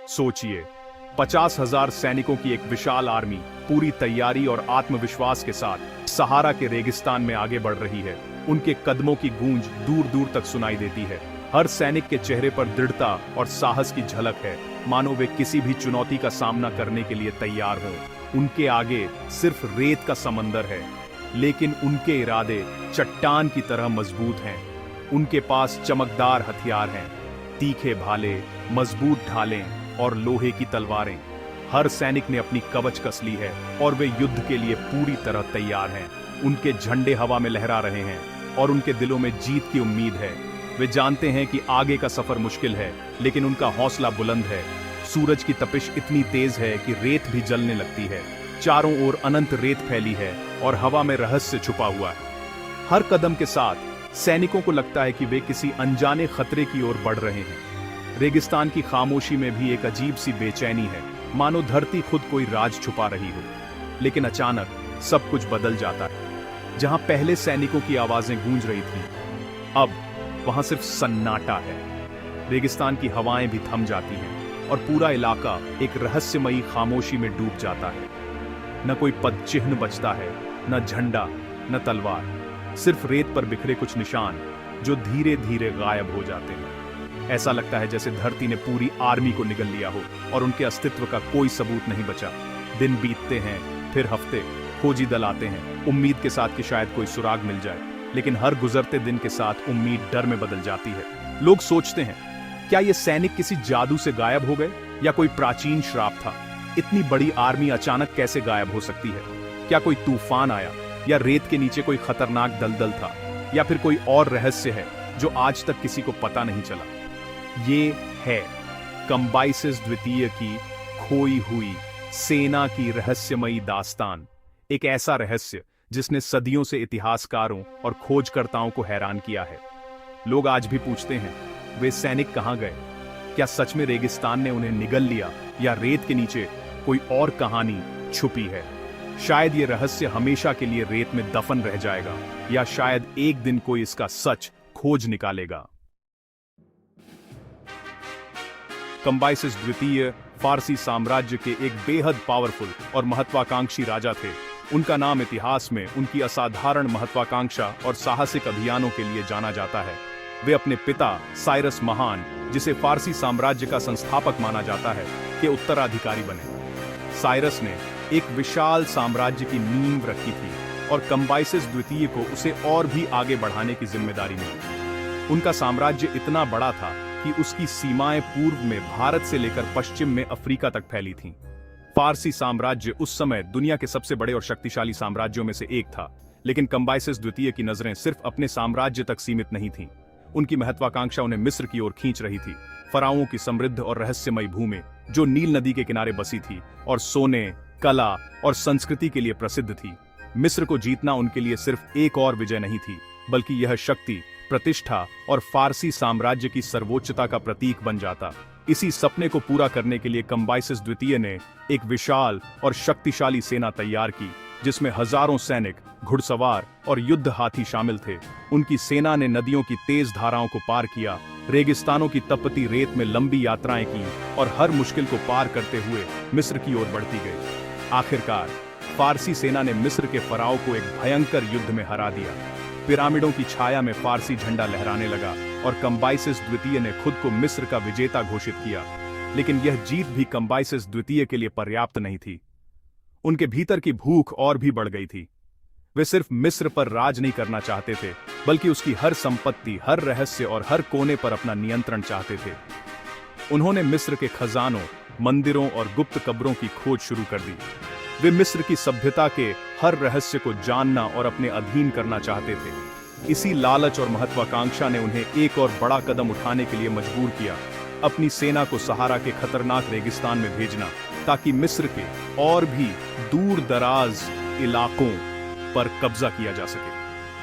सोचिए, 50,000 सैनिकों की एक विशाल आर्मी पूरी तैयारी और आत्मविश्वास के साथ सहारा के रेगिस्तान में आगे बढ़ रही है। उनके कदमों की गूंज दूर दूर तक सुनाई देती है। हर सैनिक के चेहरे पर दृढ़ता और साहस की झलक है, मानो वे किसी भी चुनौती का सामना करने के लिए तैयार हों। उनके आगे सिर्फ रेत का समंदर है, लेकिन उनके इरादे चट्टान की तरह मजबूत हैं। उनके पास चमकदार हथियार हैं, तीखे भाले, मजबूत ढालें और लोहे की तलवारें। हर सैनिक ने अपनी कवच कस ली है और वे युद्ध के लिए पूरी तरह तैयार हैं। उनके झंडे हवा में लहरा रहे हैं और उनके दिलों में जीत की उम्मीद है। वे जानते हैं कि आगे का सफर मुश्किल है, लेकिन उनका हौसला बुलंद है। सूरज की तपिश इतनी तेज है कि रेत भी जलने लगती है। चारों ओर अनंत रेत फैली है और हवा में रहस्य छुपा हुआ है। हर कदम के साथ सैनिकों को लगता है कि वे किसी अनजाने खतरे की ओर बढ़ रहे हैं। रेगिस्तान की खामोशी में भी एक अजीब सी बेचैनी है, मानो धरती खुद कोई राज छुपा रही हो। लेकिन अचानक सब कुछ बदल जाता है। जहां पहले सैनिकों की आवाजें गूंज रही थीं, अब वहां सिर्फ सन्नाटा है। रेगिस्तान की हवाएं भी थम जाती हैं और पूरा इलाका एक रहस्यमयी खामोशी में डूब जाता है। न कोई पद चिन्ह बचता है, न झंडा, न तलवार, सिर्फ रेत पर बिखरे कुछ निशान जो धीरे धीरे गायब हो जाते हैं। ऐसा लगता है जैसे धरती ने पूरी आर्मी को निगल लिया हो और उनके अस्तित्व का कोई सबूत नहीं बचा। दिन बीतते हैं, फिर हफ्ते, खोजी दल आते हैं, उम्मीद के साथ कि शायद कोई सुराग मिल जाए। लेकिन हर गुजरते दिन के साथ उम्मीद डर में बदल जाती है। लोग सोचते हैं, क्या ये सैनिक किसी जादू से गायब हो गए या कोई प्राचीन श्राप था? इतनी बड़ी आर्मी अचानक कैसे गायब हो सकती है? क्या कोई तूफान आया, या रेत के नीचे कोई खतरनाक दलदल था, या फिर कोई और रहस्य है जो आज तक किसी को पता नहीं चला? ये है कंबाइसिस द्वितीय की खोई हुई सेना की रहस्यमयी दास्तान। एक ऐसा रहस्य जिसने सदियों से इतिहासकारों और खोजकर्ताओं को हैरान किया है। लोग आज भी पूछते हैं, वे सैनिक कहां गए? क्या सच में रेगिस्तान ने उन्हें निगल लिया, या रेत के नीचे कोई और कहानी छुपी है? शायद ये रहस्य हमेशा के लिए रेत में दफन रह जाएगा, या शायद एक दिन कोई इसका सच खोज निकालेगा। कंबाइसिस द्वितीय फारसी साम्राज्य के एक बेहद पावरफुल और महत्वाकांक्षी राजा थे। उनका नाम इतिहास में उनकी असाधारण महत्वाकांक्षा और साहसिक अभियानों के लिए जाना जाता है। वे अपने पिता साइरस महान, जिसे फारसी साम्राज्य का संस्थापक माना जाता है, के उत्तराधिकारी बने। साइरस ने एक विशाल साम्राज्य की नींव रखी थी और कंबाइसिस द्वितीय को उसे और भी आगे बढ़ाने की जिम्मेदारी मिली। उनका साम्राज्य इतना बड़ा था कि उसकी सीमाएं पूर्व में भारत से लेकर पश्चिम में अफ्रीका तक फैली थीं। फारसी साम्राज्य उस समय दुनिया के सबसे बड़े और शक्तिशाली साम्राज्यों में से एक था, लेकिन कंबाइसिस द्वितीय की नजरें सिर्फ अपने साम्राज्य तक सीमित नहीं थीं। उनकी महत्वाकांक्षा उन्हें मिस्र की ओर खींच रही थी। फराओं की समृद्ध और रहस्यमयी भूमि जो नील नदी के किनारे बसी थी और सोने, कला और संस्कृति के लिए प्रसिद्ध थी। मिस्र को जीतना उनके लिए सिर्फ एक और विजय नहीं थी, बल्कि यह शक्ति, प्रतिष्ठा और फारसी साम्राज्य की सर्वोच्चता का प्रतीक बन जाता। इसी सपने को पूरा करने के लिए कंबाइसिस द्वितीय ने एक विशाल और शक्तिशाली सेना तैयार की, जिसमें हजारों सैनिक, घुड़सवार और युद्ध हाथी शामिल थे। उनकी सेना ने नदियों की तेज धाराओं को पार किया, रेगिस्तानों की तपती रेत में लंबी यात्राएं की और हर मुश्किल को पार करते हुए मिस्र की ओर बढ़ती गई। आखिरकार फारसी सेना ने मिस्र के फराओं को एक भयंकर युद्ध में हरा दिया। पिरामिडों की छाया में फारसी झंडा लहराने लगा और कंबाइसिस द्वितीय ने खुद को मिस्र का विजेता घोषित किया। लेकिन यह जीत भी कंबाइसिस द्वितीय के लिए पर्याप्त नहीं थी। उनके भीतर की भूख और भी बढ़ गई थी। वे सिर्फ मिस्र पर राज नहीं करना चाहते थे, बल्कि उसकी हर संपत्ति, हर रहस्य और हर कोने पर अपना नियंत्रण चाहते थे। उन्होंने मिस्र के खजानों, मंदिरों और गुप्त कब्रों की खोज शुरू कर दी। वे मिस्र की सभ्यता के हर रहस्य को जानना और अपने अधीन करना चाहते थे। इसी लालच और महत्वाकांक्षा ने उन्हें एक और बड़ा कदम उठाने के लिए मजबूर किया, अपनी सेना को सहारा के खतरनाक रेगिस्तान में भेजना, ताकि मिस्र के और भी दूर दराज इलाकों पर कब्जा किया जा सके।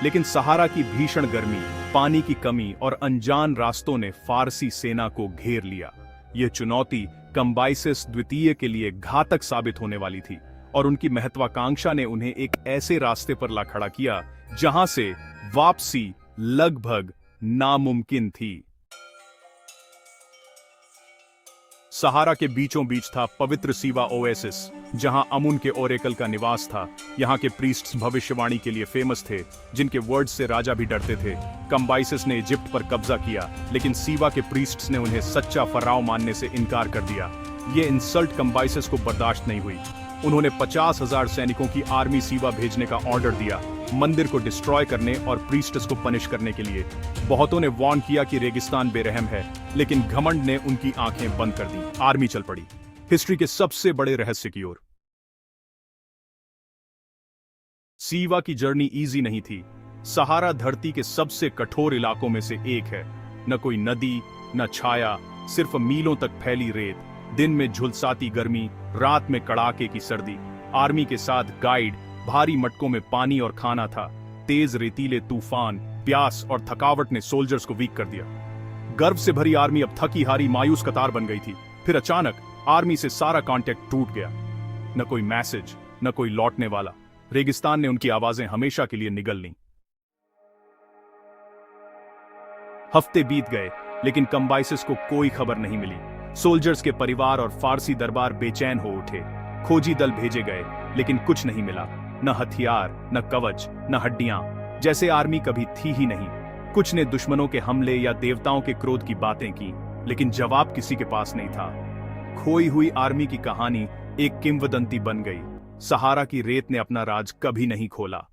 लेकिन सहारा की भीषण गर्मी, पानी की कमी और अनजान रास्तों ने फारसी सेना को घेर लिया। यह चुनौती कंबाइसिस द्वितीय के लिए घातक साबित होने वाली थी और उनकी महत्वाकांक्षा ने उन्हें एक ऐसे रास्ते पर ला खड़ा किया जहां से वापसी लगभग नामुमकिन थी। सहारा के बीचों बीच था पवित्र सीवा ओएसिस, जहां अमुन के ओरेकल का निवास था। यहाँ के प्रीस्ट्स भविष्यवाणी के लिए फेमस थे, जिनके वर्ड्स से राजा भी डरते थे। कंबाइसिस ने इजिप्ट पर कब्जा किया, लेकिन सीवा के प्रीस्ट्स ने उन्हें सच्चा फराव मानने से इनकार कर दिया। ये इंसल्ट कंबाइसिस को बर्दाश्त नहीं हुई। उन्होंने 50,000 सैनिकों की आर्मी सीवा भेजने का ऑर्डर दिया, मंदिर को डिस्ट्रॉय करने और प्रीस्ट्स को पनिश करने के लिए। बहुतों ने वार्न किया कि रेगिस्तान बेरहम है, लेकिन घमंड ने उनकी आंखें बंद कर दी। आर्मी चल पड़ी हिस्ट्री के सबसे बड़े रहस्य की ओर। सीवा की जर्नी इजी नहीं थी। सहारा धरती के सबसे कठोर इलाकों में से एक है। न कोई नदी, न छाया, सिर्फ मीलों तक फैली रेत। दिन में झुलसाती गर्मी, रात में कड़ाके की सर्दी। आर्मी के साथ गाइड, भारी मटकों में पानी और खाना था। तेज रेतीले तूफान, प्यास और थकावट ने सोल्जर्स को वीक कर दिया। गर्व से भरी आर्मी अब थकी हारी मायूस कतार बन गई थी। फिर अचानक आर्मी से सारा कांटेक्ट टूट गया। न कोई मैसेज, न कोई लौटने वाला। रेगिस्तान ने उनकी आवाजें हमेशा के लिए निगल लीं। हफ्ते बीत गए, लेकिन कंबाइसिस को कोई खबर नहीं मिली। सोल्जर्स के परिवार और फारसी दरबार बेचैन हो उठे। खोजी दल भेजे गए, लेकिन कुछ नहीं मिला। न हथियार, न कवच, न हड्डियां, जैसे आर्मी कभी थी ही नहीं। कुछ ने दुश्मनों के हमले या देवताओं के क्रोध की बातें की, लेकिन जवाब किसी के पास नहीं था। खोई हुई आर्मी की कहानी एक किंवदंती बन गई। सहारा की रेत ने अपना राज कभी नहीं खोला।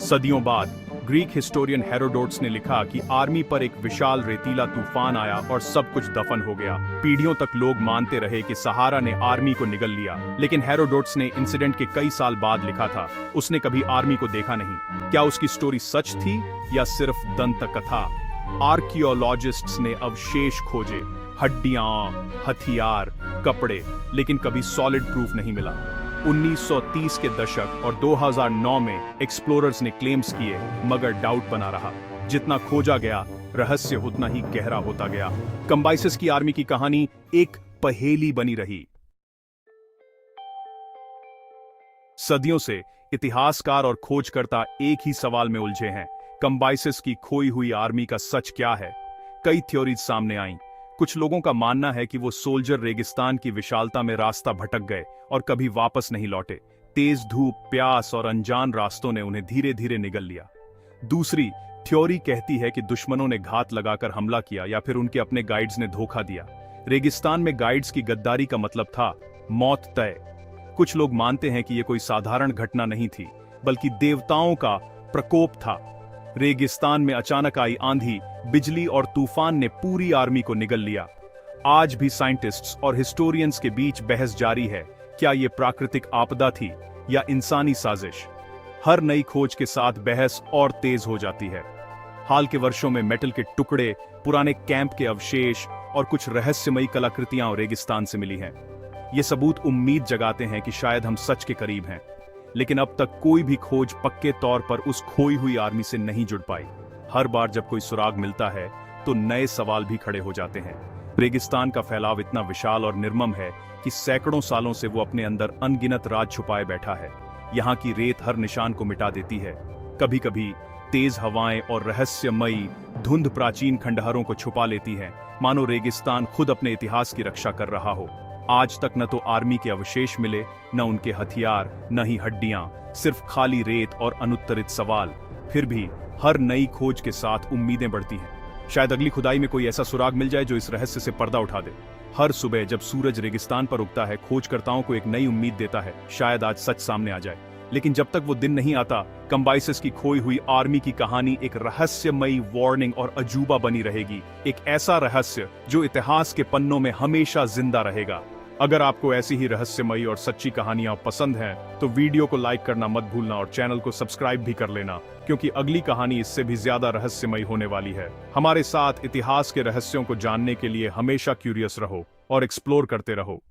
सदियों बाद ग्रीक हिस्टोरियन हेरोडोटस ने लिखा कि आर्मी पर एक विशाल रेतीला तूफान आया और सब कुछ दफन हो गया। पीढ़ियों तक लोग मानते रहे कि सहारा ने आर्मी को निगल लिया, लेकिन हेरोडोटस ने इंसिडेंट के कई साल बाद लिखा था, उसने कभी आर्मी को देखा नहीं। क्या उसकी स्टोरी सच थी या सिर्फ दंतकथा? आर्कियोलॉजिस्ट्स ने अवशेष खोजे, हड्डियां, हथियार, कपड़े, लेकिन कभी सॉलिड प्रूफ नहीं मिला। 1930 के दशक और 2009 में एक्सप्लोरर्स ने क्लेम्स किए, मगर डाउट बना रहा। जितना खोजा गया, रहस्य उतना ही गहरा होता गया। कंबाइसिस की आर्मी की कहानी एक पहेली बनी रही। सदियों से इतिहासकार और खोजकर्ता एक ही सवाल में उलझे हैं, कंबाइसिस की खोई हुई आर्मी का सच क्या है? कई थ्योरीज सामने आईं। कुछ लोगों का मानना है कि वो सोल्जर रेगिस्तान की विशालता में रास्ता भटक गए और कभी वापस नहीं लौटे। तेज धूप, प्यास और अनजान रास्तों ने उन्हें धीरे धीरे निगल लिया। दूसरी थ्योरी कहती है कि दुश्मनों ने घात लगाकर हमला किया या फिर उनके अपने गाइड्स ने धोखा दिया। रेगिस्तान में गाइड्स की गद्दारी का मतलब था मौत तय। कुछ लोग मानते हैं कि यह कोई साधारण घटना नहीं थी, बल्कि देवताओं का प्रकोप था। रेगिस्तान में अचानक आई आंधी, बिजली और तूफान ने पूरी आर्मी को निगल लिया। आज भी साइंटिस्ट्स और हिस्टोरियंस के बीच बहस जारी है, क्या यह प्राकृतिक आपदा थी या इंसानी साजिश? हर नई खोज के साथ बहस और तेज हो जाती है। हाल के वर्षों में मेटल के टुकड़े, पुराने कैंप के अवशेष और कुछ रहस्यमयी कलाकृतियां रेगिस्तान से मिली हैं। ये सबूत उम्मीद जगाते हैं कि शायद हम सच के करीब हैं, लेकिन अब तक कोई भी खोज पक्के तौर पर उस खोई हुई आर्मी से नहीं जुड़ पाई। हर बार जब कोई सुराग मिलता है तो नए सवाल भी खड़े हो जाते हैं। रेगिस्तान का फैलाव इतना विशाल और निर्मम है कि सैकड़ों सालों से वो अपने अंदर अनगिनत राज छुपाए बैठा है। यहाँ की रेत हर निशान को मिटा देती है। कभी कभी तेज हवाएं और रहस्यमयी धुंध प्राचीन खंडहरों को छुपा लेती है, मानो रेगिस्तान खुद अपने इतिहास की रक्षा कर रहा हो। आज तक न तो आर्मी के अवशेष मिले, न उनके हथियार, न ही हड्डियां, सिर्फ खाली रेत और अनुत्तरित सवाल। फिर भी हर नई खोज के साथ उम्मीदें बढ़ती हैं। शायद अगली खुदाई में कोई ऐसा सुराग मिल जाए जो इस रहस्य से पर्दा उठा दे। हर सुबह जब सूरज रेगिस्तान पर उगता है, खोजकर्ताओं को एक नई उम्मीद देता है, शायद आज सच सामने आ जाए। लेकिन जब तक वो दिन नहीं आता, कंबाइसिस की खोई हुई आर्मी की कहानी एक रहस्यमयी वार्निंग और अजूबा बनी रहेगी। एक ऐसा रहस्य जो इतिहास के पन्नों में हमेशा जिंदा रहेगा। अगर आपको ऐसी ही रहस्यमयी और सच्ची कहानियां पसंद हैं, तो वीडियो को लाइक करना मत भूलना और चैनल को सब्सक्राइब भी कर लेना, क्योंकि अगली कहानी इससे भी ज्यादा रहस्यमयी होने वाली है। हमारे साथ इतिहास के रहस्यों को जानने के लिए हमेशा क्यूरियस रहो और एक्सप्लोर करते रहो।